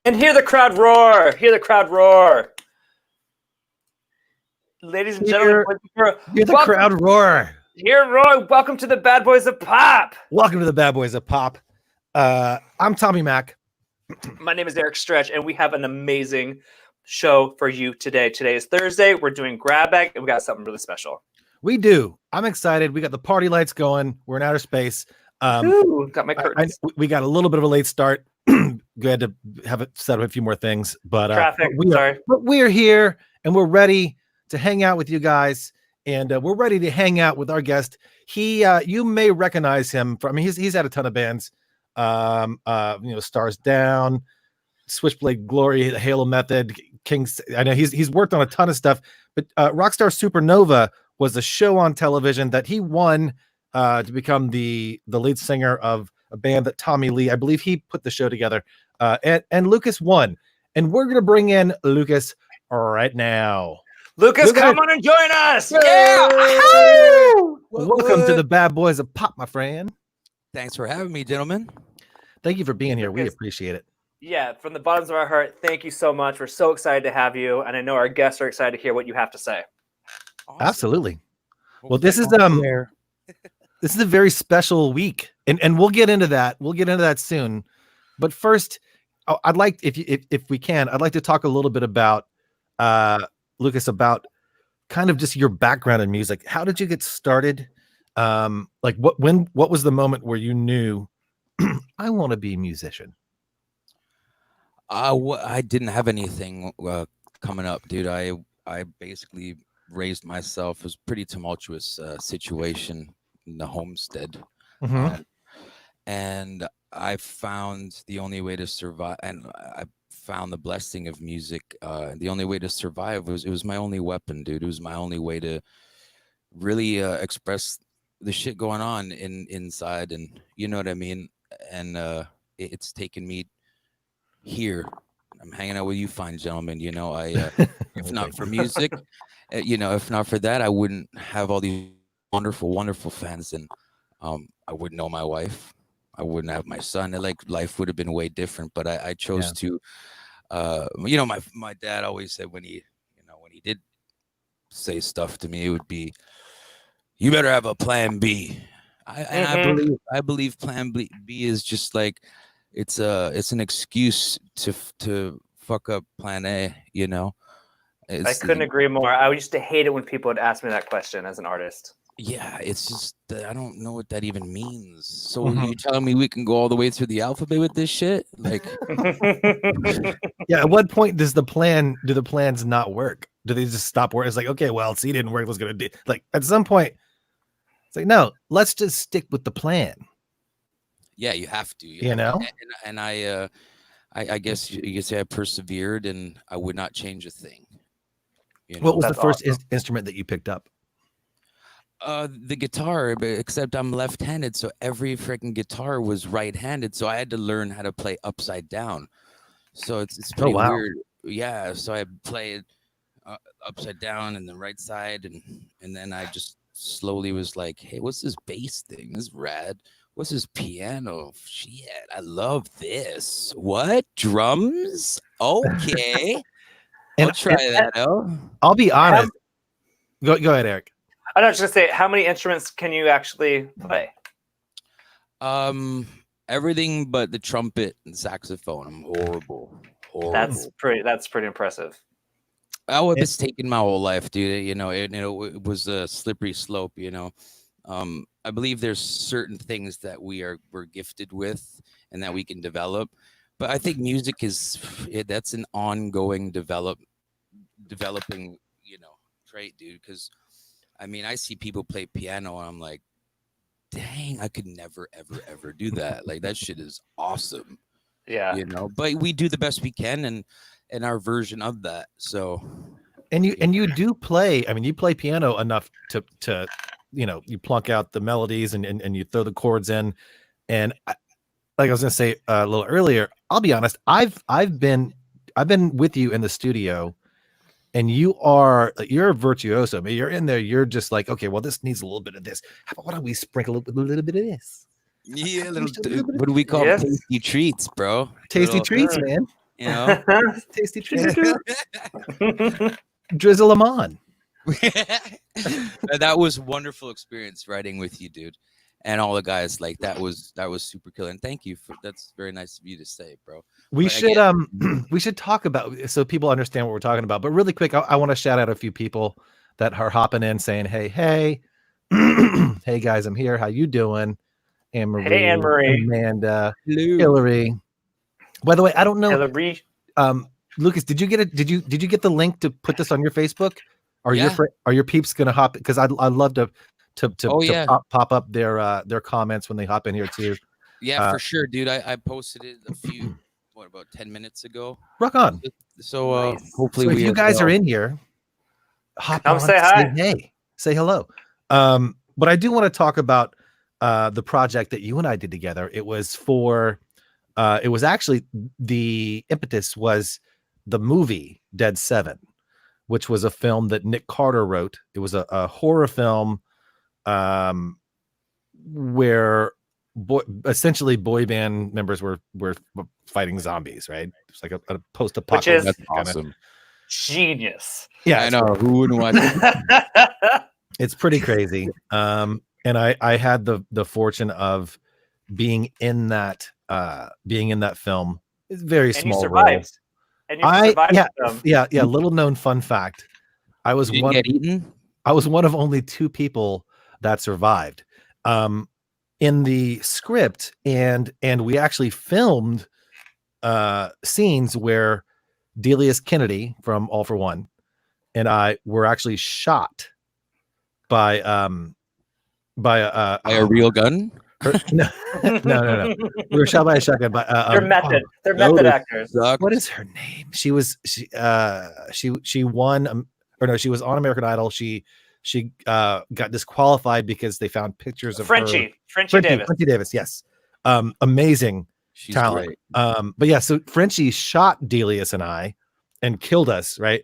And hear the crowd roar. Hear the crowd roar. Ladies and gentlemen, hear the crowd roar. Hear roar. Welcome to the Bad Boys of Pop. Welcome to the Bad Boys of Pop. I'm Tommy Mack. My name is Eric Stretch, and we have an amazing show for you today. Today is Thursday. We're doing Grab Bag, and we got something really special. We do. I'm excited. We got the party lights going. We're in outer space. Got my curtains. We got a little bit of a late start. Glad to have it set up a few more things, but traffic. But we're here and we're ready to hang out with you guys, and we're ready to hang out with our guest. You may recognize him from. I mean, he's had a ton of bands. Stars Down, Switchblade Glory, the Halo Method, Kings. I know he's worked on a ton of stuff, but Rockstar Supernova was a show on television that he won to become the lead singer of a band that Tommy Lee, I believe he put the show together, and Lukas won. And we're going to bring in Lukas right now. Lukas, come on and join us. Yeah. Welcome to the Bad Boys of Pop, my friend. Thanks for having me, gentlemen. Thank you for being here. We appreciate it. Yeah, from the bottoms of our heart, thank you so much. We're so excited to have you, and I know our guests are excited to hear what you have to say. Awesome. Absolutely. Well, this is this is a very special week, and we'll get into that. We'll get into that soon. But first, I'd like, if we can, I'd like to talk a little bit about Lukas, about kind of just your background in music. How did you get started? What was the moment where you knew I want to be a musician? I didn't have anything coming up, dude. I basically raised myself. It was a pretty tumultuous situation in the homestead. Mm-hmm. And I found the only way to survive, and I found the blessing of music. The only way to survive it was my only weapon, dude. It was my only way to really express the shit going on inside, and you know what I mean. And it's taken me here. I'm hanging out with you fine gentlemen. You know, if not for music, if not for that, I wouldn't have all these wonderful fans, and I wouldn't know my wife. I wouldn't have my son. Life would have been way different, but I chose to. My dad always said when he did say stuff to me, it would be, "You better have a plan B." I believe plan B is just like it's an excuse to fuck up plan A. You know. I couldn't agree more. I used to hate it when people would ask me that question as an artist. Yeah, it's just I don't know what that even means. So you telling me we can go all the way through the alphabet with this shit? Like, yeah. At what point do the plans not work? Do they just stop working? It's like, okay, well, C didn't work. Let's go to D. Like at some point, it's like, no, let's just stick with the plan. Yeah, you have to. And I guess you could say I persevered, and I would not change a thing. What was the first instrument that you picked up? The guitar, but except I'm left-handed, so every freaking guitar was right-handed, so I had to learn how to play upside down. So it's pretty weird. Yeah, so I played upside down and the right side, and then I just slowly was like, hey, what's this bass thing? This is rad. What's this piano? Shit, I love this. What? Drums? Okay. I'll try that out. I'll be honest. Go ahead, Eric. I was just gonna say, how many instruments can you actually play? Everything but the trumpet and saxophone. I'm horrible. That's pretty impressive. It's taken my whole life, dude. It was a slippery slope. I believe there's certain things that we're gifted with and that we can develop, but I think music that's an ongoing developing trait, dude. Because I mean, I see people play piano and I'm like, dang, I could never, ever do that. Like that shit is awesome. Yeah. But we do the best we can and our version of that. So. And you do play, I mean, you play piano enough to you plunk out the melodies and you throw the chords in. And like I was going to say a little earlier, I'll be honest, I've been with you in the studio. And you're a virtuoso. I mean, you're in there. You're just like, okay, well, this needs a little bit of this. Why don't we sprinkle a little bit of this? Yeah, what do we call them? Tasty treats, bro. Tasty treats, man. You know, tasty treats. Drizzle them on. That was a wonderful experience writing with you, dude, and all the guys. Like that was super killer. And thank you for that's very nice of you to say, bro. We should we should talk about so people understand what we're talking about. But really quick, I want to shout out a few people that are hopping in saying, hey, hey guys, I'm here. How you doing? Anne-Marie, hey, Anne-Marie, Amanda, Hillary. By the way, I don't know. Hillary. Lucas, did you get the link to put this on your Facebook? Are your peeps gonna hop? Because I'd love to pop up their comments when they hop in here too. Yeah, for sure, dude. I posted it a few about 10 minutes ago. Rock on. So hopefully, if you guys are in here, hop on, say hi. Say hello. But I do want to talk about the project that you and I did together. It was for it was actually the impetus was the movie Dead 7, which was a film that Nick Carter wrote. It was a horror film where essentially boy band members were fighting zombies, right? It's like a post-apocalyptic. Which is awesome. Genius. Yeah, I know. Who wouldn't watch it? It's pretty crazy. And I had the fortune of being in that film. It's very and small. You survived. And you survived yeah. Little known fun fact. I was get eaten. I was one of only 2 people that survived. In the script, and we actually filmed scenes where Delius Kennedy from All for One and I were actually shot by a real gun. No. We were shot by a shotgun. But they're method actors. What is her name? She won, or no, she was on American Idol. She got disqualified because they found pictures of Frenchie Davis. Yes, amazing She's talent. Great. But yeah, so Frenchie shot Delius and I and killed us right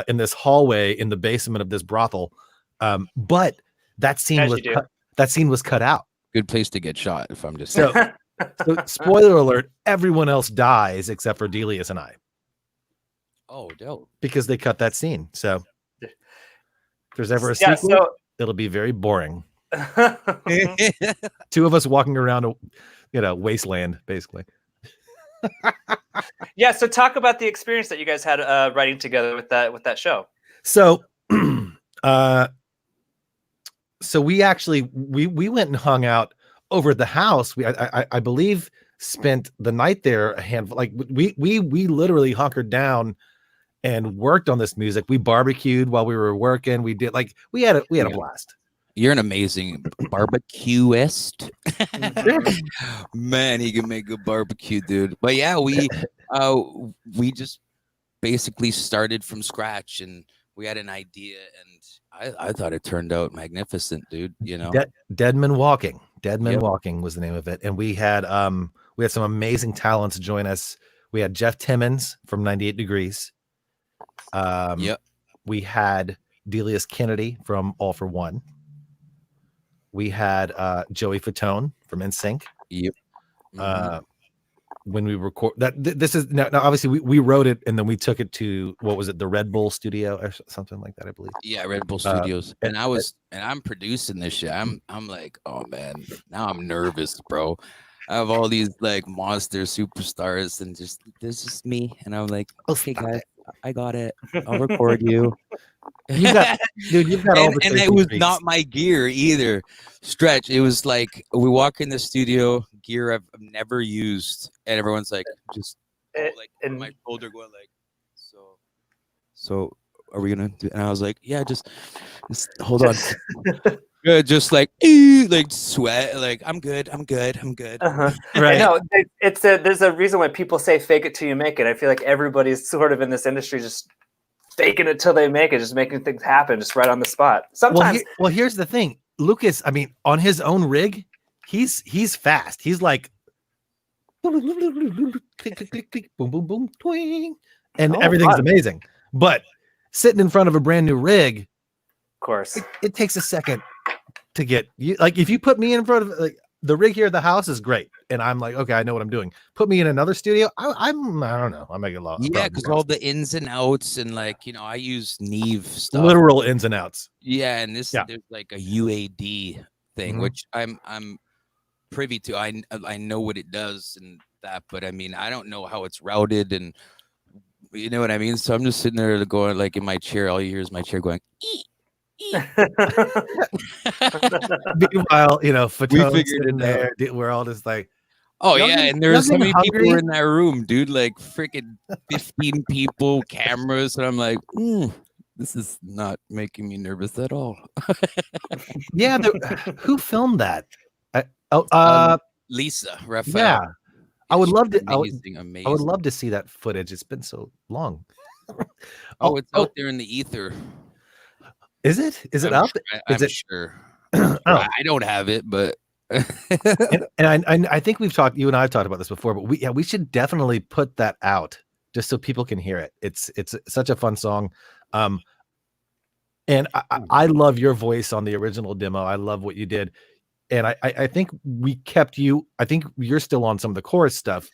in this hallway in the basement of this brothel. But that scene was cut out. Good place to get shot, if I'm just so spoiler alert, everyone else dies except for Delius and I. Oh, dope. Because they cut that scene. So if there's ever a sequel, it'll be very boring. 2 of us walking around a wasteland, basically. Yeah, so talk about the experience that you guys had writing together with that show. So so we actually we went and hung out over at the house. I believe spent the night there a handful. Like we literally hunkered down and worked on this music. We barbecued while we were working. We did we had a blast. You're an amazing barbecuist. Man, he can make a barbecue, dude. But yeah, we just basically started from scratch, and we had an idea, and I thought it turned out magnificent, dude. You know, Dead Men Walking was the name of it, and we had some amazing talents join us. We had Jeff Timmons from 98 Degrees. We had Delius Kennedy from All for One. We had Joey Fatone from NSYNC. Yep. When we record that, this is now obviously we wrote it and then we took it to what was it, the Red Bull studio or something like that, I believe. Yeah, Red Bull Studios. And I'm producing this shit. I'm like, oh man, now I'm nervous, bro. I have all these like monster superstars, and just this is me, and I'm like, okay, guys, I got it. I'll record you. You've got all the and it was not my gear either. Stretch. It was like we walk in the studio, gear I've never used, and everyone's like, just on my shoulder, going like, so are we gonna do? And I was like, yeah, just hold on. Just like sweat, like I'm good. Right. No, there's a reason why people say fake it till you make it. I feel like everybody's sort of in this industry just faking it till they make it, just making things happen, just right on the spot. Sometimes. Well, here's the thing, Lucas. I mean, on his own rig, he's fast. He's like, click, click, click, click, boom, boom, boom, twing, and everything's amazing. But sitting in front of a brand new rig, of course, it takes a second to get you. Like if you put me in front of the rig here at the house is great, and I'm like, okay, I know what I'm doing. Put me in another studio, I don't know, I make a lot. Yeah, because all the ins and outs, and like, you know, I use Neve stuff, literal ins and outs. Yeah, and there's like a UAD thing, which I'm privy to. I know what it does and that, but I mean, I don't know how it's routed, and you know what I mean. So I'm just sitting there going, like, in my chair, all you hear is my chair going. Meanwhile, you know, we figured it there. We're all just like, oh yeah, and there's so many people in that room, dude. Like freaking 15 people, cameras, and I'm like, this is not making me nervous at all. Yeah, who filmed that? Lisa Raphael. Yeah, I would love to. Amazing. I would love to see that footage. It's been so long. It's out there in the ether. Is it? Is it up? I'm sure. I don't have it, but and I think you and I have talked about this before, but we should definitely put that out just so people can hear it. It's such a fun song. And I love your voice on the original demo. I love what you did. And I think we kept you. I think you're still on some of the chorus stuff,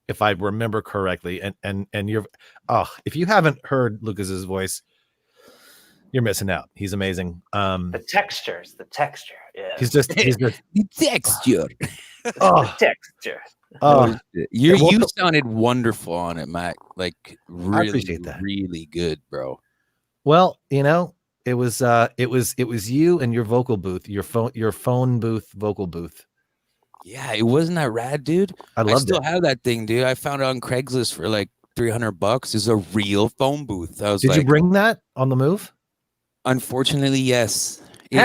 if I remember correctly. And you're if you haven't heard Lucas's voice, you're missing out. He's amazing. The texture. Yeah. He's just the texture. The texture. Oh, you sounded wonderful on it, Mac. Like really, I appreciate that. Really good, bro. Well, you know, it was you and your vocal booth, your phone booth, vocal booth. Yeah, it wasn't that rad, dude. I still have that thing, dude. I found it on Craigslist for like $300. It's a real phone booth. Did you bring that on the move? Unfortunately, yes. It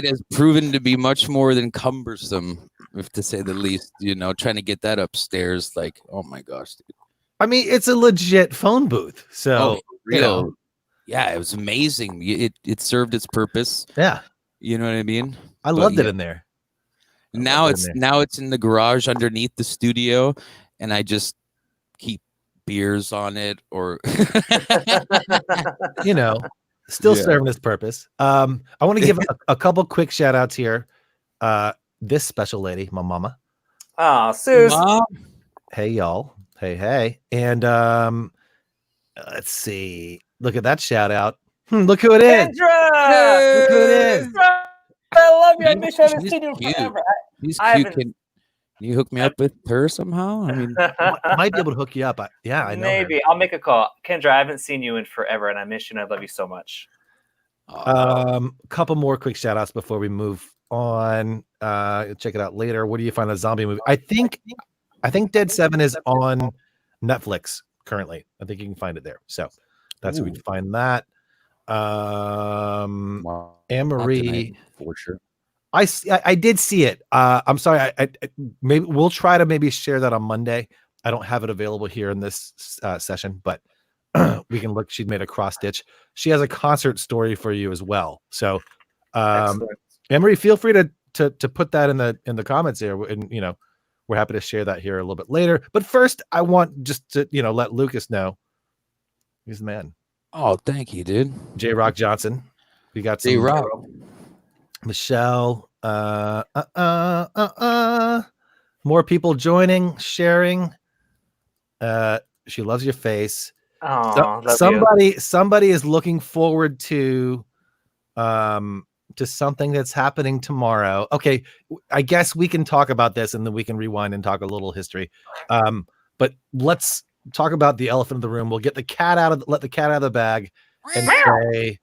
has proven to be much more than cumbersome, if to say the least. You know, trying to get that upstairs, like, oh my gosh, dude. I mean, it's a legit phone booth. So real, you know. Yeah, it was amazing. It served its purpose. Yeah, you know what I mean. I loved it in there. Now it's in the garage underneath the studio, and I just keep beers on it, or you know, still serving its purpose. I want to give a couple quick shout outs here. This special lady, my mama. Oh, Suze. Mom. Hey y'all. Hey. And let's see. Look at that shout out. Look who it is. Kendra! Look who it is. I love you. I wish I haven't seen you forever. She's cute. Can you hook me up with her somehow? I mean, I might be able to hook you up. I know. Maybe. I'll make a call. Kendra, I haven't seen you in forever, and I miss you, and I love you so much. Couple more quick shout outs before we move on. Check it out later. What do you find a zombie movie? I think Dead 7 is on Netflix currently. I think you can find it there. So that's where we can find that. Anne-Marie, for sure. I did see it. I'm sorry. I maybe we'll try to maybe share that on Monday. I don't have it available here in this session, but we can look. She made a cross stitch. She has a concert story for you as well. So, Anne-Marie, feel free to put that in the comments here, and you know, we're happy to share that here a little bit later. But first, I want just to let Lucas know he's the man. Oh, thank you, dude. J. Rock Johnson. We got some J-Rock. Michelle. More people joining, sharing. She loves your face. Oh, somebody is looking forward to something that's happening tomorrow. Okay, I guess we can talk about this and then we can rewind and talk a little history. But let's talk about the elephant in the room. We'll get let the cat out of the bag and say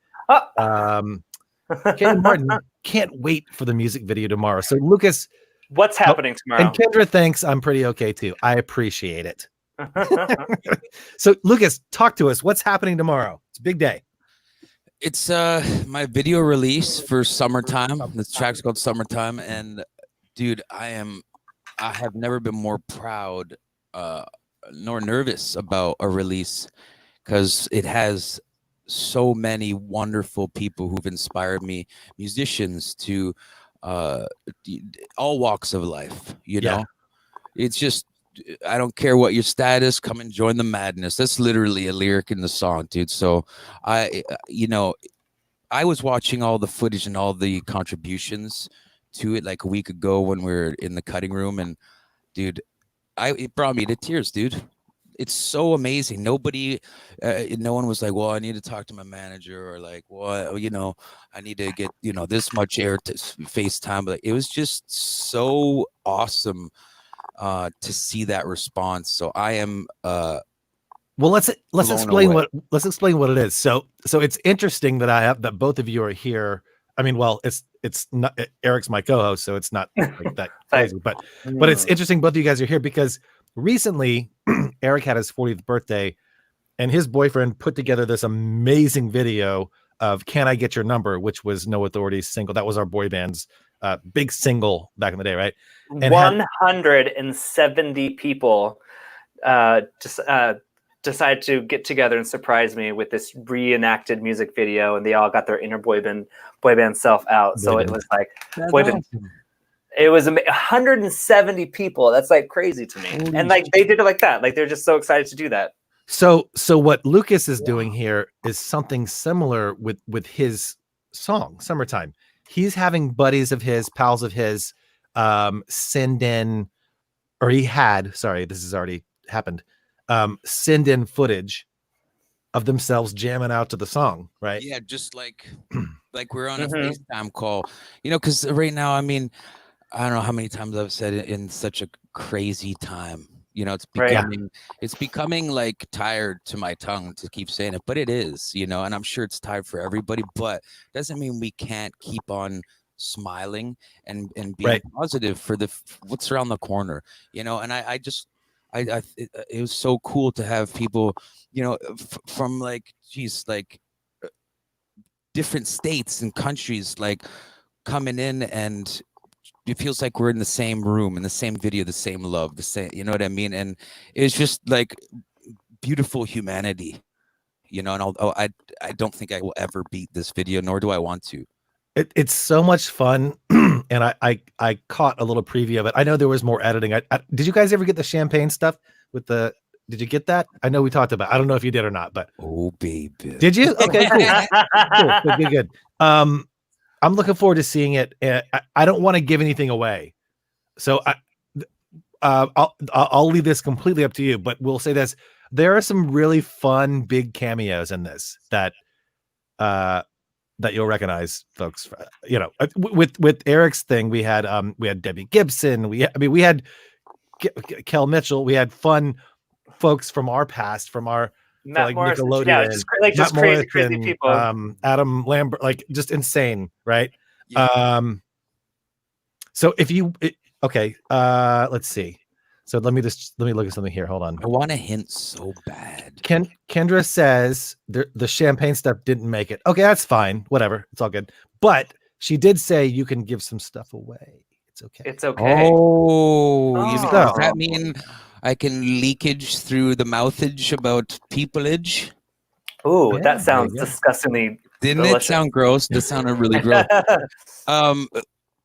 Katie Martin can't wait for the music video tomorrow. So Lucas, what's happening tomorrow? And Kendra thinks I'm pretty okay too. I appreciate it. So Lucas, talk to us. What's happening tomorrow? It's a big day. It's my video release for Summertime. This track's called Summertime, and dude, I have never been more proud nor nervous about a release, because it has so many wonderful people who've inspired me, musicians to all walks of life, you know. It's just, I don't care what your status, come and join the madness. That's literally a lyric in the song, dude. So I was watching all the footage and all the contributions to it like a week ago when we were in the cutting room, and dude, it brought me to tears, dude. It's so amazing. Nobody, no one was like, well, I need to talk to my manager, or like, well, you know, I need to get, you know, this much air to FaceTime. But it was just so awesome to see that response. So I am well, let's explain away. what it is. So it's interesting that both of you are here. I mean, well, it's not, Eric's my co-host, so it's not like that crazy, but it's interesting both of you guys are here because recently Eric had his 40th birthday and his boyfriend put together this amazing video of Can I Get Your Number, which was No Authority's single. That was our boy band's big single back in the day, right? And 170 people just decided to get together and surprise me with this reenacted music video, and they all got their inner boy band self out. So it was like it was 170 people. That's like crazy to me. And like they did it like that. Like they're just so excited to do that. So what Lukas is doing here is something similar with his song Summertime. He's having buddies of his, pals of his, send in, or he had, sorry, this has already happened, send in footage of themselves jamming out to the song, right? Yeah, just like we're on a FaceTime call, you know, because right now, I mean, I don't know how many times I've said it in such a crazy time. You know, it's becoming like tired to my tongue to keep saying it, but it is, you know, and I'm sure it's tired for everybody, but doesn't mean we can't keep on smiling and being positive for what's around the corner, you know. And it was so cool to have people, you know, from like, geez, like different states and countries, like coming in, and it feels like we're in the same room, in the same video, the same love, the same, you know what I mean? And it's just like beautiful humanity, you know. And I don't think I will ever beat this video, nor do I want to. It's so much fun. And I caught a little preview of it. I know there was more editing. Did you guys ever get the champagne stuff with the, did you get that? I know we talked about it. I don't know if you did or not, but oh baby, did you? Okay, cool. Good. I'm looking forward to seeing it. I don't want to give anything away, so I'll leave this completely up to you. But we'll say this: there are some really fun big cameos in this that you'll recognize, folks. You know, with Eric's thing, we had Debbie Gibson. We had Kel Mitchell. We had fun folks from our past, from our Matt Morrison, yeah, just crazy people. Adam Lambert, like just insane, right? Yeah. So if you okay, let's see. So let me look at something here. Hold on. I want a hint so bad. Kendra says the champagne stuff didn't make it. Okay, that's fine. Whatever, it's all good. But she did say you can give some stuff away. It's okay. It's okay. Does that mean I can leakage through the mouthage about peopleage? Oh, yeah, that sounds disgustingly Didn't delicious. It sound gross? That sounded really gross.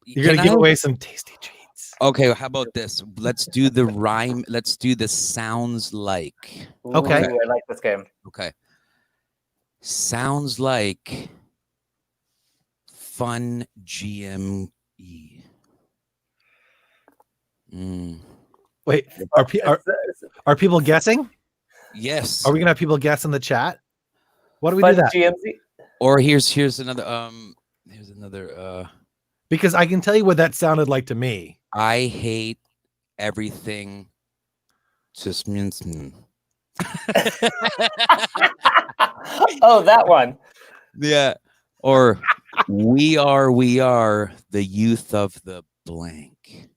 You're gonna give away some tasty treats. Okay, how about this? Let's do the rhyme. Let's do the sounds like. Okay. Ooh, I like this game. Okay. Sounds like fun GME. Wait, are people guessing? Yes. Are we gonna have people guess in the chat? What do we do that? GMZ? Or here's another because I can tell you what that sounded like to me. I hate everything. Just means. Oh, that one. Yeah. Or we are the youth of the blank.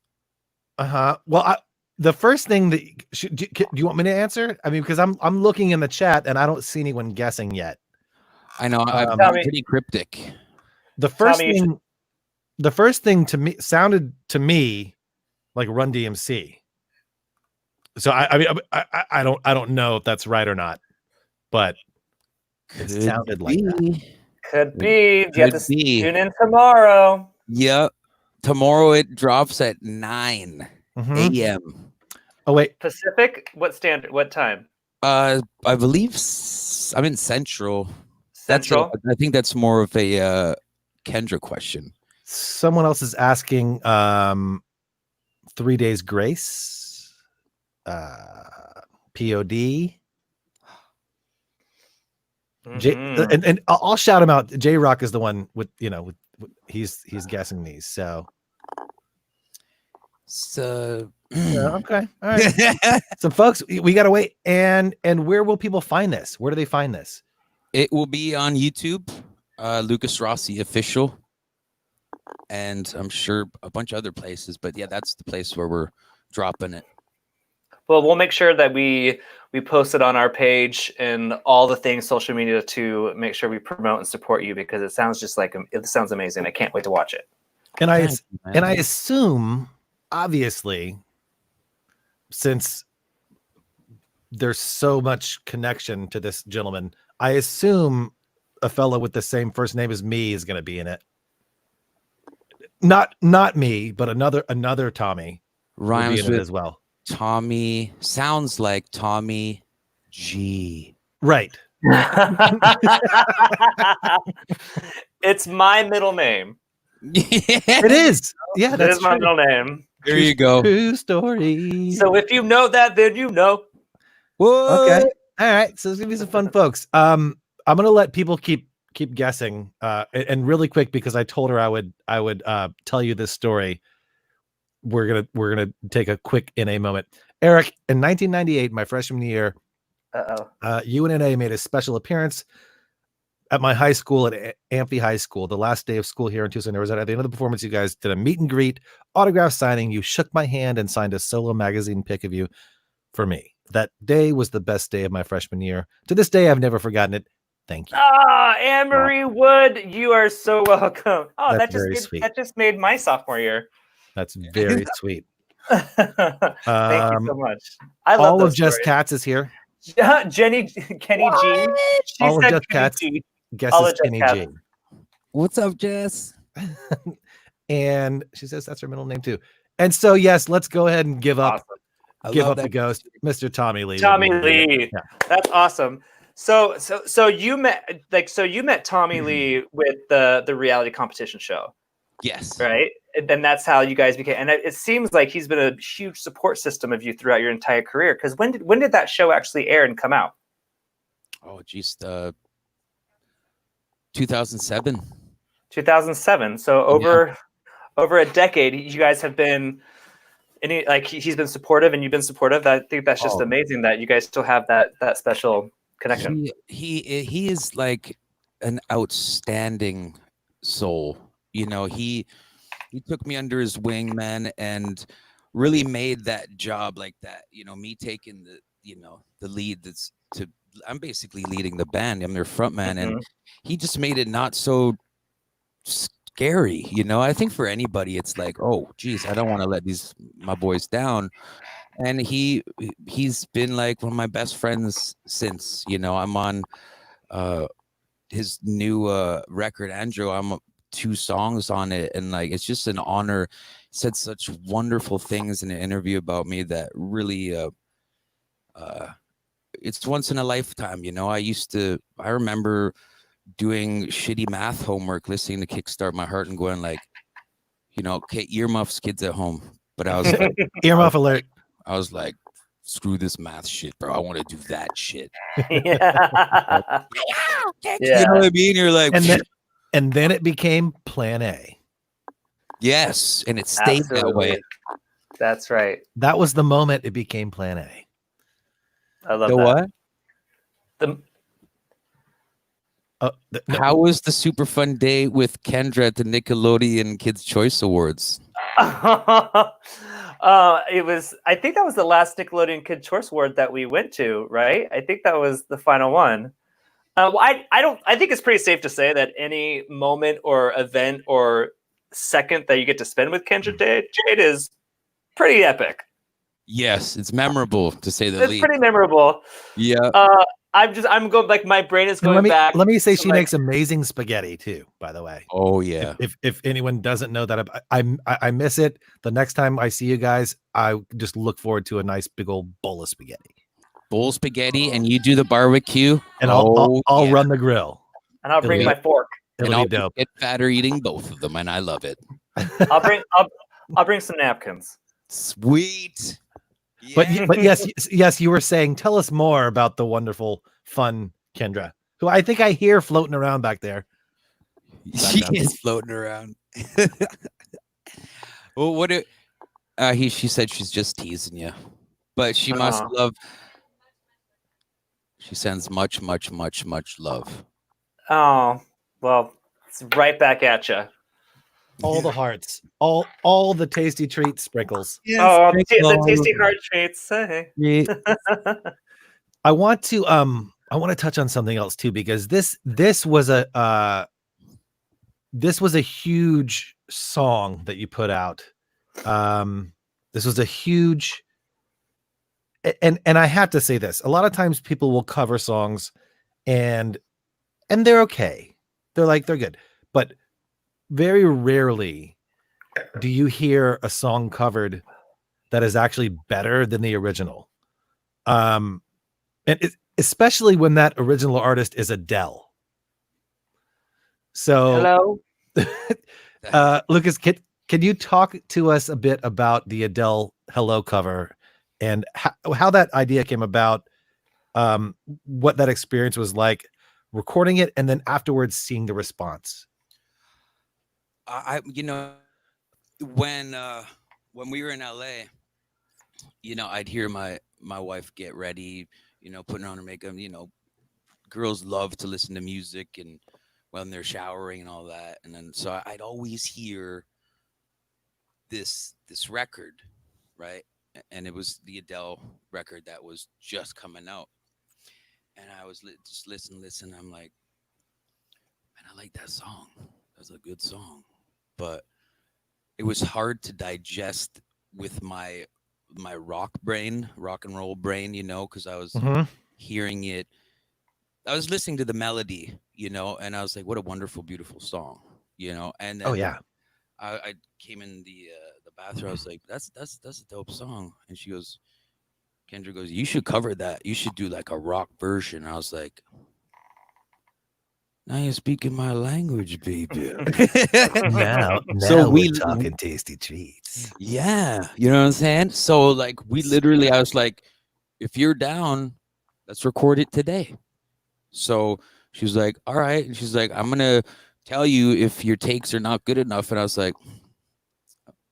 Well, the first thing that do you want me to answer? I mean, because I'm looking in the chat and I don't see anyone guessing yet. I know I'm pretty cryptic. The first thing to me sounded to me like Run DMC. So I don't know if that's right or not, but it sounded like that. Could be. You have to tune in tomorrow. Yep. Tomorrow it drops at 9 a.m. Oh wait, Pacific? What time? I believe I'm in Central. Central. I think that's more of a Kendra question. Someone else is asking 3 days grace, POD. And I'll shout him out. J Rock is the one with he's guessing these. So okay, all right. So folks, we gotta wait. And where will people find this? Where do they find this? It will be on YouTube, Lukas Rossi official, and I'm sure a bunch of other places. But yeah, that's the place where we're dropping it. Well, we'll make sure that we post it on our page and all the things social media to make sure we promote and support you, because it sounds amazing. I can't wait to watch it. And I assume, obviously, since there's so much connection to this gentleman, I assume a fellow with the same first name as me is going to be in it. Not me, but another Tommy rhymes with it as well. Tommy sounds like Tommy G. Right. It's my middle name. It is. Yeah, that's my middle name. There you go. True story. So if you know that, then you know. Whoa. Okay. All right. So it's gonna be some fun, folks. I'm gonna let people keep guessing. And really quick, because I told her I would tell you this story. We're gonna take a quick NA moment. Eric, in 1998, my freshman year, UNNA made a special appearance at my high school at Amphi High School. The last day of school here in Tucson, Arizona. At the end of the performance, you guys did a meet and greet, autograph signing. You shook my hand and signed a solo magazine pic of you for me. That day was the best day of my freshman year. To this day, I've never forgotten it. Thank you. Anne-Marie Wood, you are so welcome. Oh, that just made my sophomore year. That's very sweet. Thank you so much. I love all of Just Cats is here. Kenny G. All of Just Cats guesses Kenny G. What's up, Jess? And she says that's her middle name too. And so yes, let's go ahead and give up the ghost, Mr. Tommy Lee. Tommy Lee. Yeah. That's awesome. So you met Tommy Lee with the reality competition show. Yes. Right. And then that's how you guys became. And it seems like he's been a huge support system of you throughout your entire career. Because when did that show actually air and come out? Oh, geez, 2007. 2007. So over a decade, you guys have been. He's been supportive, and you've been supportive. I think that's just amazing that you guys still have that special connection. He is like an outstanding soul. You know, he took me under his wing, man, and really made that job like that. You know, me taking the lead. I'm basically leading the band. I'm their front man, and he just made it not so scary. You know, I think for anybody, it's like, oh, geez, I don't want to let my boys down. And he's been like one of my best friends since. You know, I'm on his new record, Andrew. I'm 2 songs on it, and like it's just an honor. He said such wonderful things in an interview about me that really it's once in a lifetime. You know, I remember doing shitty math homework, listening to Kickstart My Heart and going like, you know, okay, earmuffs, kids at home. But I was like, earmuff alert. I was like, screw this math shit, bro. I want to do that shit. Yeah. You know what I mean? You're like, and then it became Plan A. Yes, and it stayed that way. That's right. That was the moment it became Plan A. I love that. What? How was the super fun day with Kendra at the Nickelodeon Kids Choice Awards? It was. I think that was the last Nickelodeon Kid Choice Award that we went to, right? I think that was the final one. I think it's pretty safe to say that any moment or event or second that you get to spend with Kendra Jade is pretty epic. Yes, it's memorable to say the least. It's pretty memorable. Yeah. I'm going like my brain is going back. Let me say she makes amazing spaghetti too, by the way. Oh yeah. If anyone doesn't know that, I miss it. The next time I see you guys, I just look forward to a nice big old bowl of spaghetti. Bowl spaghetti, and you do the barbecue, and I'll run the grill, and I'll bring my fork. It'll be dope. Get fatter eating both of them, and I love it. I'll bring some napkins. Sweet. Yeah. But yes, you were saying, tell us more about the wonderful, fun Kendra, who I think I hear floating around back there. She is floating around. Well, she said she's just teasing you, but she must love. She sends much, much, much, much love. Oh, well, it's right back at you. All the hearts, all the tasty treat sprinkles. Yes, the tasty heart treats. Hey. I want to touch on something else too, because this was a huge song that you put out. This was a huge, and I have to say this. A lot of times people will cover songs and they're okay. They're good. But very rarely do you hear a song covered that is actually better than the original. And especially when that original artist is Adele. So, hello, Lucas, can you talk to us a bit about the Adele Hello cover and how that idea came about, what that experience was like recording it, and then afterwards seeing the response? When we were in LA, I'd hear my wife get ready, putting on her makeup. Girls love to listen to music and when they're showering and all that. And then so I'd always hear this record, right? And it was the Adele record that was just coming out. And I was just listen. I'm like, man, I like that song. That's a good song. But it was hard to digest with my rock and roll brain, because I was hearing it. I was listening to the melody, and I was like, what a wonderful, beautiful song, and then I came in the bathroom. I was like, that's a dope song. And Kendra goes, you should cover that. You should do like a rock version. I was like, now you're speaking my language, baby. now so we're talking tasty treats. Yeah. You know what I'm saying? So like I was like, if you're down, let's record it today. So she was like, all right. And she's like, I'm going to tell you if your takes are not good enough. And I was like,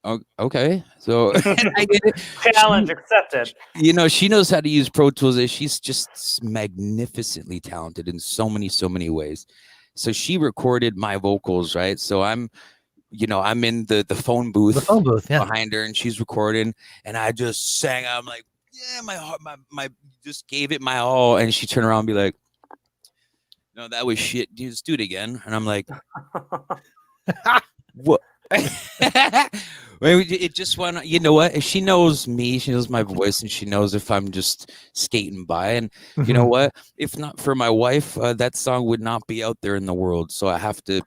oh, okay. So I get it. Challenge accepted. She knows how to use Pro Tools. She's just magnificently talented in so many ways. So she recorded my vocals, right? So I'm in the phone booth, behind her, and she's recording, and I just sang. I'm like, yeah, my heart, my just gave it my all. And she turned around and be like, no, that was shit. Just do it again. And I'm like, what? It just went. You know what? If she knows me, she knows my voice, and she knows if I'm just skating by. And you know what? If not for my wife, that song would not be out there in the world. So I have to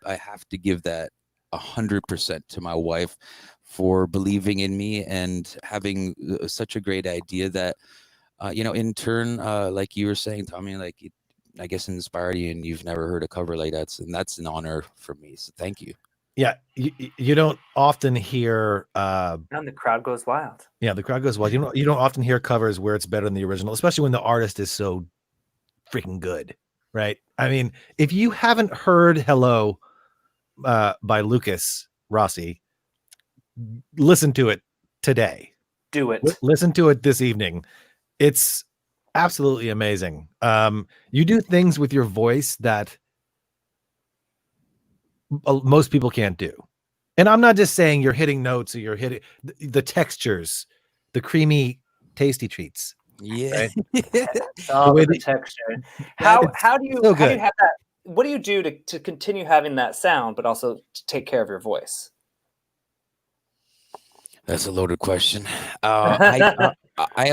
give that 100% to my wife for believing in me and having such a great idea that, in turn, like you were saying, Tommy, like I guess inspired you, and you've never heard a cover like that, and that's an honor for me. So thank you. Yeah, you don't often hear. And the crowd goes wild. Yeah, the crowd goes wild. You don't often hear covers where it's better than the original, especially when the artist is so freaking good, right? I mean, if you haven't heard "Hello" by Lukas Rossi, listen to it today. Do it. Listen to it this evening. It's absolutely amazing. You do things with your voice that most people can't do. And I'm not just saying you're hitting notes or you're hitting the textures, the creamy, tasty treats. Yeah. Right? The texture. How do you have that? What do you do to continue having that sound, but also to take care of your voice? That's a loaded question. I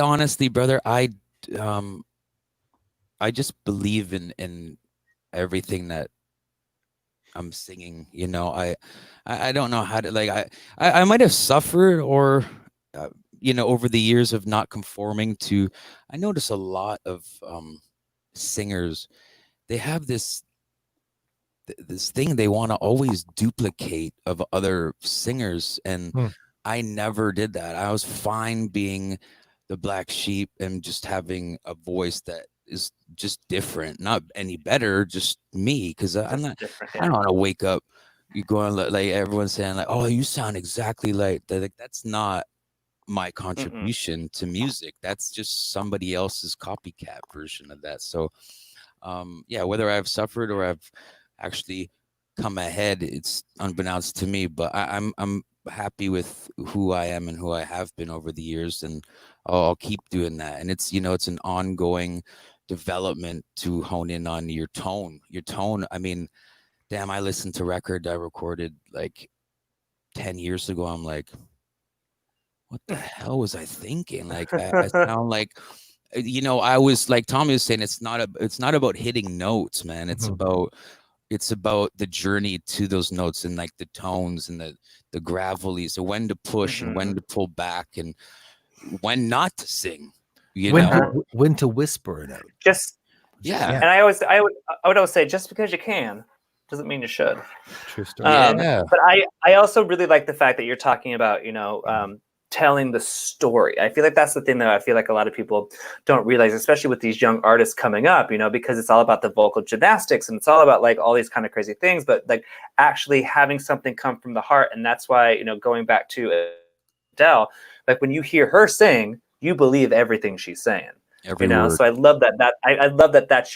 honestly, brother, I just believe in everything that I'm singing. I don't know how to, like, I might have suffered or over the years of not conforming to. I notice a lot of singers, they have this this thing they want to always duplicate of other singers, and I never did that. I was fine being the black sheep and just having a voice that is just different, not any better, just me. Because I'm not, I don't want to wake up, you going like everyone's saying like, oh, you sound exactly like that. Like, that's not my contribution to music. That's just somebody else's copycat version of that. So yeah, whether I've suffered or I've actually come ahead, it's unbeknownst to me, but I'm happy with who I am and who I have been over the years, and I'll keep doing that. And it's, it's an ongoing development to hone in on your tone. I mean, damn, I listened to record I recorded like 10 years ago. I'm like, what the hell was I thinking? Like, I sound like, I was like Tommy was saying, it's not about hitting notes, man. It's about the journey to those notes, and like the tones and the gravelly. So when to push and when to pull back, and when not to sing. When to whisper a note. Just yeah. And I would always say, just because you can doesn't mean you should. True story. But I also really like the fact that you're talking about, telling the story. I feel like that's the thing that I feel like a lot of people don't realize, especially with these young artists coming up, because it's all about the vocal gymnastics and it's all about like all these kind of crazy things, but like actually having something come from the heart. And that's why, going back to Adele, like when you hear her sing, you believe everything she's saying. Every word. So I love that. I love that. That's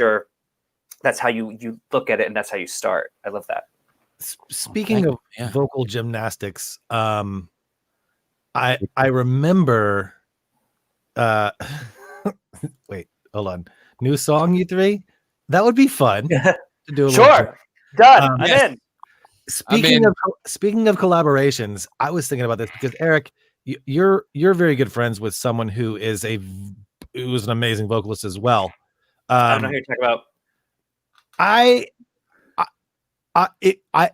how you look at it, and that's how you start. I love that. Speaking of vocal gymnastics, I remember. Wait, hold on. New song, you three? That would be fun to do. Sure, done. I'm in. Speaking of collaborations, I was thinking about this because Eric, you're very good friends with someone who is an amazing vocalist as well. I don't know who you're talking about.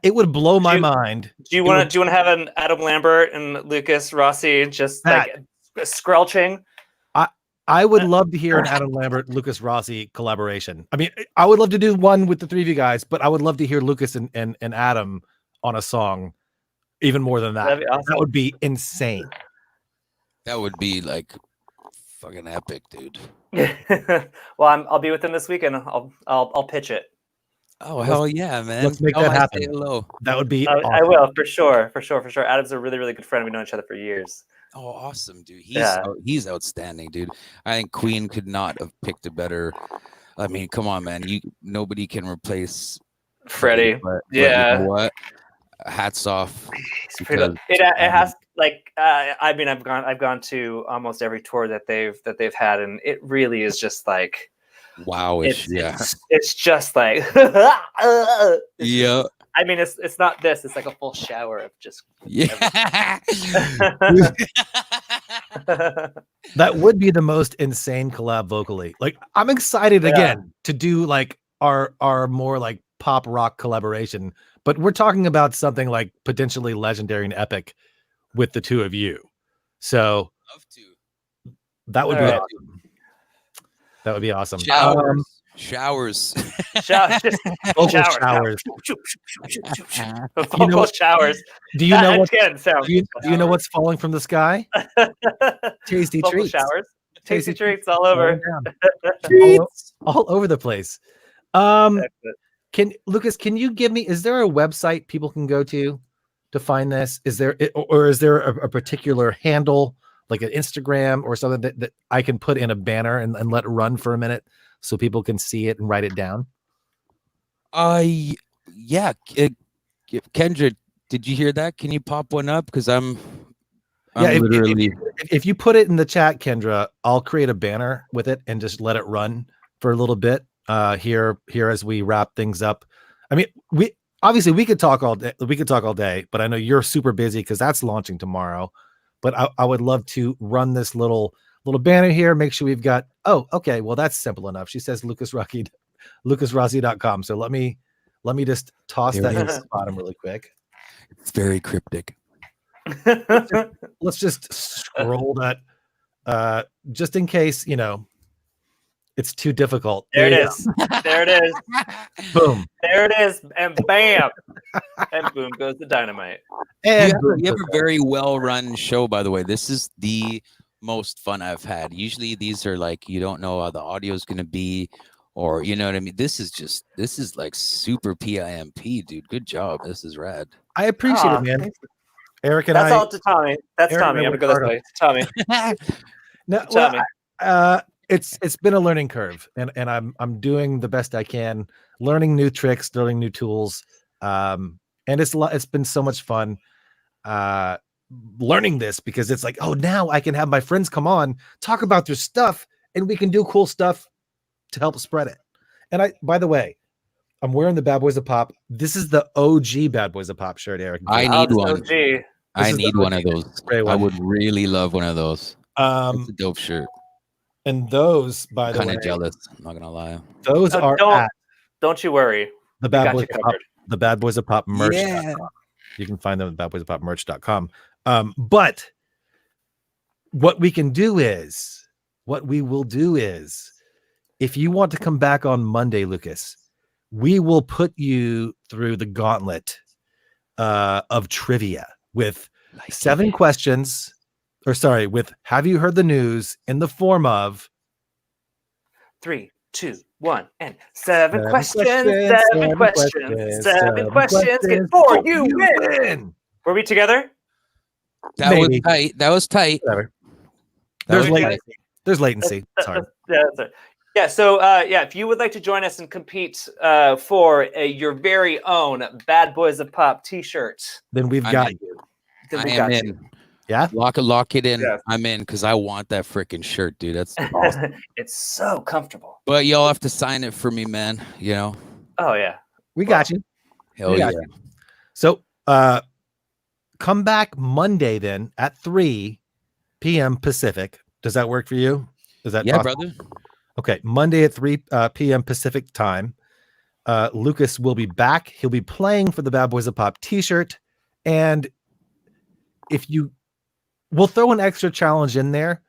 It would blow my mind. Do you want to have an Adam Lambert and Lukas Rossi just like squelching? I would love to hear an Adam Lambert Lukas Rossi collaboration. I mean, I would love to do one with the three of you guys, but I would love to hear Lukas and Adam on a song even more than that. That'd be awesome. That would be insane. That would be like fucking epic, dude. Well, I'll be with them this weekend. I'll pitch it. Oh, hell yeah, man. Let's make that happen. Hello. That would be awesome. I will, for sure. Adam's a really, really good friend. We've known each other for years. Oh, awesome, dude. He's outstanding, dude. I think Queen could not have picked a better. I mean, come on, man. Nobody can replace Freddie. But you know what? Hats off. It has like I mean, I've gone to almost every tour that they've had, and it really is just like wowish. It's just like yeah. I mean, it's not this. It's like a full shower of just That would be the most insane collab vocally. Like, I'm excited again to do like our more like pop rock collaboration, but we're talking about something like potentially legendary and epic with the two of you. So that would be awesome. That would be awesome. Showers. Vocal showers. Vocal showers. Do you know what? Do you know what's falling from the sky? Tasty vocal treats. Showers. Tasty treats all over. all over the place. Lukas, can you give me? Is there a website people can go to find this? Is there a particular handle, like an Instagram or something that I can put in a banner and let it run for a minute so people can see it and write it down? Yeah. Kendra, did you hear that? Can you pop one up? Because I'm literally. If you put it in the chat, Kendra, I'll create a banner with it and just let it run for a little bit here as we wrap things up. I mean, we could talk all day. But I know you're super busy because that's launching tomorrow. But I would love to run this little banner here. Make sure we've got. Oh, okay. Well, that's simple enough. She says LukasRossi.com. So let me just toss that in the bottom really quick. It's very cryptic. Let's just scroll that just in case, It's too difficult. There it is. There it is. Boom. There it is. And bam. And boom goes the dynamite. And you have a very well-run show, by the way. This is the most fun I've had. Usually these are like, you don't know how the audio is going to be, or you know what I mean? This is like super PIMP, dude. Good job. This is rad. I appreciate it, man. Eric and That's all to Tommy. That's Eric Tommy. I'm gonna go this way. Tommy. No, Tommy. Well, it's been a learning curve, and I'm doing the best I can, learning new tricks, learning new tools, and it's been so much fun learning this, because it's like, oh, now I can have my friends come on, talk about their stuff, and we can do cool stuff to help spread it. And by the way, I'm wearing the Bad Boys of Pop. This is the OG Bad Boys of Pop shirt, Eric. I need one. OG. I need one of those. I would really love one of those. It's a dope shirt. And those, by the way, kind of jealous. I'm not gonna lie. Those don't you worry. The Bad Boys of Pop. The Bad Boys of Pop merch. Yeah. You can find them at badboysofpopmerch.com. But what we will do is, if you want to come back on Monday, Lucas, we will put you through the gauntlet of trivia with 7 questions, with have you heard the news in the form of 3, 2, 1, and 7 questions. 7 questions. 7 questions before you win. Were we together? That was tight. That was tight. Whatever. There's latency. It's hard. Yeah. So, if you would like to join us and compete for your very own Bad Boys of Pop T-shirt, then we've got you. I am in. Yeah, lock it in. Yeah. I'm in, because I want that freaking shirt, dude. That's awesome. It's so comfortable. But y'all have to sign it for me, man. You know. Oh yeah, we got you. Hell yeah. So, come back Monday then at 3 p.m. Pacific. Does that work for you? Is that possible? Brother? Okay, Monday at 3 p.m. Pacific time. Lucas will be back. He'll be playing for the Bad Boys of Pop T-shirt, and we'll throw an extra challenge in there,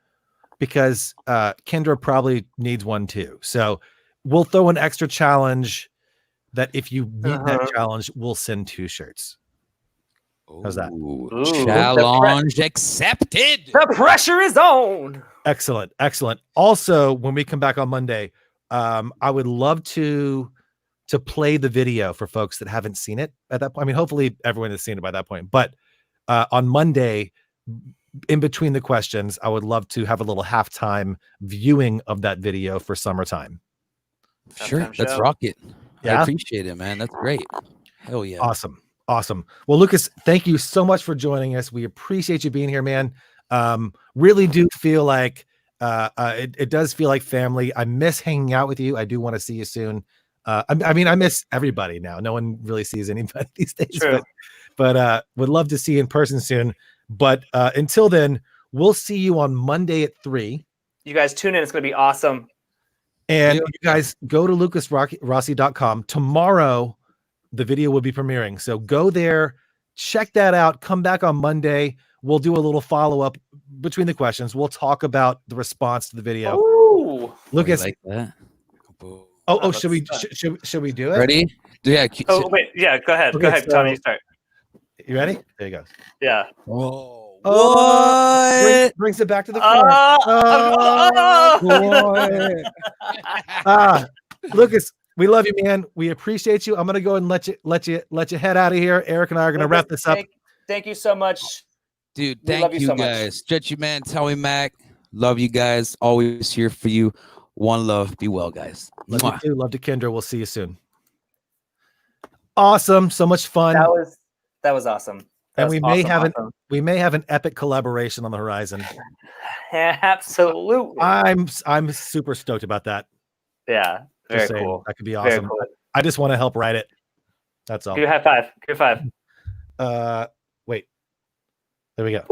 because Kendra probably needs one too. So we'll throw an extra challenge that if you meet that challenge, we'll send 2 shirts. How's that? Ooh, challenge accepted. The pressure is on. Excellent. Also, when we come back on Monday, I would love to play the video for folks that haven't seen it at that point. I mean, hopefully everyone has seen it by that point. But on Monday, in between the questions, I would love to have a little halftime viewing of that video for summertime. Sure, let's rock it. Yeah? I appreciate it, man. That's great. Hell yeah. Awesome. Well, Lucas, thank you so much for joining us. We appreciate you being here, man. Really do feel like it does feel like family. I miss hanging out with you. I do want to see you soon. I mean, I miss everybody now. No one really sees anybody these days. True. But would love to see you in person soon. But until then, we'll see you on Monday at 3. You guys tune in. It's going to be awesome. And you guys go to lucasrossi.com. Tomorrow, the video will be premiering. So go there, check that out. Come back on Monday. We'll do a little follow-up between the questions. We'll talk about the response to the video. Ooh. Lucas. Like that. Should we do it? Ready? Yeah. Oh, wait. Yeah, go ahead. Okay, go ahead, Tommy. Start. You ready? There you go. Yeah. Whoa. What? Brings it back to the front. Lucas, we love you, man. We appreciate you. I'm gonna go and let you head out of here. Eric and I are gonna wrap this up. Thank you so much, dude. Thank you so guys. Stretchy man, Tommy Mac. Love you guys. Always here for you. One love. Be well, guys. Love you too. Love to Kendra. We'll see you soon. Awesome. So much fun. That was awesome. And we may have an epic collaboration on the horizon. Absolutely. I'm super stoked about that. Yeah. Very cool. That could be awesome. Cool. I just want to help write it. That's all. Give a high five. Give a 5. Wait. There we go.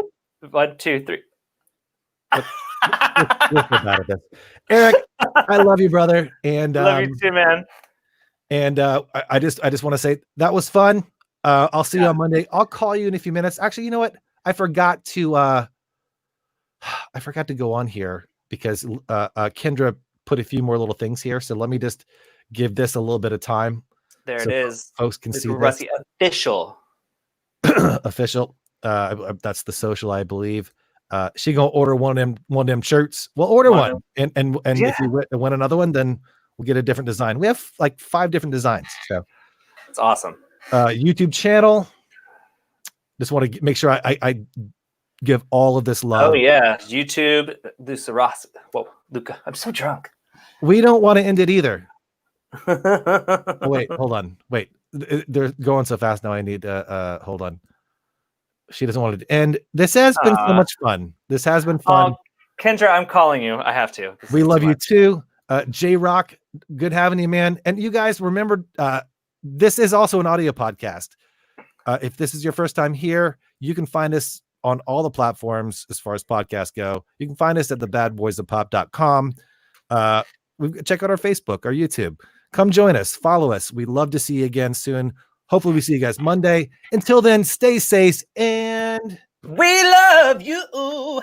1, 2, 3. We'll feel bad at this. Eric, I love you, brother. And love you too, man. And I just want to say that was fun. I'll see you on Monday. I'll call you in a few minutes. Actually, you know what? I forgot to go on here because Kendra put a few more little things here. So let me just give this a little bit of time. There so it is. Folks can see Lukas this. Rossi official. Official. That's the social, I believe. She gonna order one of them shirts. We'll order one. And if you win another one, then we'll get a different design. We have like 5 different designs. So it's awesome. YouTube channel. Just want to make sure I give all of this love. Oh yeah, YouTube. Lukas Rossi. Whoa, Luca, I'm so drunk. We don't want to end it either. Oh, wait, hold on. Wait, they're going so fast now. I need hold on. She doesn't want it to end. This has been so much fun. This has been fun. Kendra, I'm calling you. I have to. We love you too. J-Rock, good having you, man. And you guys remember, this is also an audio podcast. If this is your first time here, you can find us on all the platforms as far as podcasts go. You can find us at thebadboysofpop.com. Check out our Facebook, our YouTube. Come join us. Follow us. We'd love to see you again soon. Hopefully we see you guys Monday. Until then, stay safe and we love you.